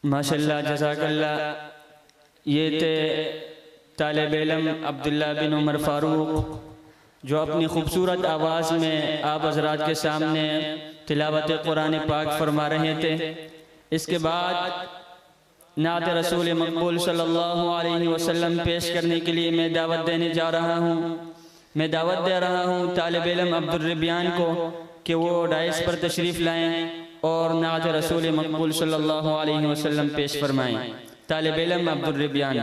माशाल्लाह जज़ाकल्लाह। ये थे तालिब इल्म अब्दुल्ला बिन उमर फ़ारूक जो अपनी खूबसूरत आवाज़ में आप हज़रात के सामने तिलावत कुरान पाक फरमा रहे थे। इसके बाद नात रसूल मकबूल सल्लल्लाहु अलैहि वसल्लम पेश करने के लिए मैं दावत देने जा रहा हूँ। मैं दावत दे रहा हूँ तालिब इल्म अब्दुल रबियान को कि वो डाइस पर तशरीफ़ लाएँ और नात रसूल मकबूल सल्लल्लाहु अलैहि वसल्लम पेश फरमाएँ। तालिब इल्म अब्दुल रबियान।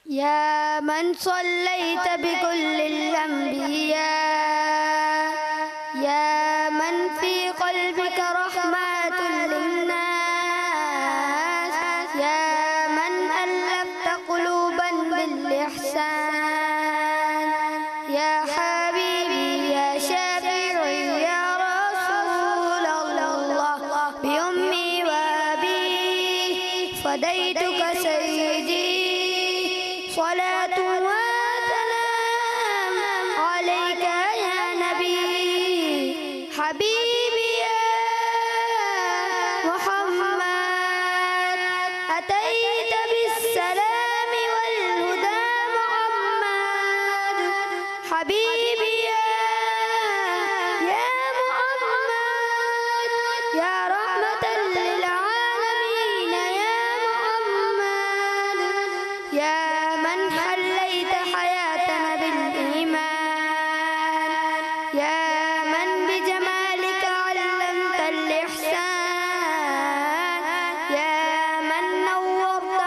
يا من صليت بكل الأنبياء، يا من في قلبك رحمة للناس، يا من ألفت قلوبا بالإحسان، يا حبيبي يا شافعي يا رسول الله، بأمي وأبي فديتك سيدي، صلاة وسلام عليك يا نبي حبيبي يا محمد، أتيت بالسلام والهدى محمد حبيبي يا محمد، يا رحمة للعالمين يا محمد، يا من حليت حياتنا بالإيمان، يا من بجمالك علمت الإحسان، يا من نورت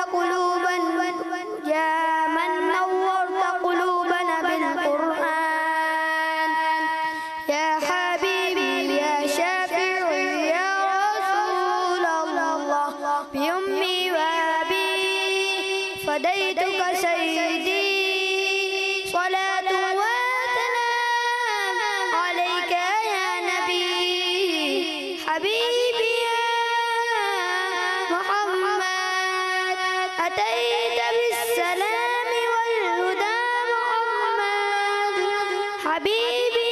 قلوبنا بالقرآن، يا حبيبي يا شافعي يا رسول الله، بأمي وأبي فديتك سيدي، صلاة وسلام عليك يا نبي حبيبي يا محمد، أتيت بالسلام والهدى محمد حبيبي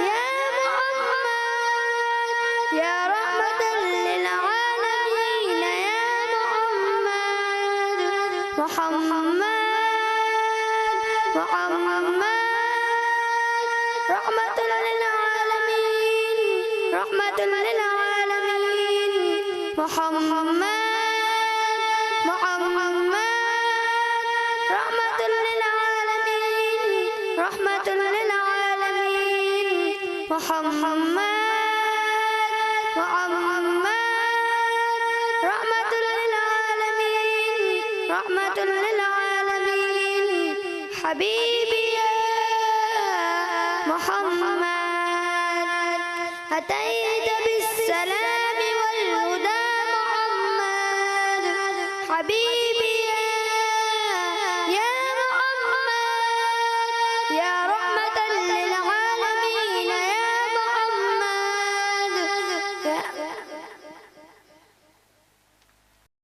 يا محمد، يا رحمة للعالمين يا محمد، رحمة للعالمين، رحمة للعالمين محمد، رحمة للعالمين، رحمة للعالمين محمد، رحمة للعالمين، رحمة للعالمين حبيبي يا محمد، أتيت بالسلام والهدى محمد حبيبي يا محمد، يا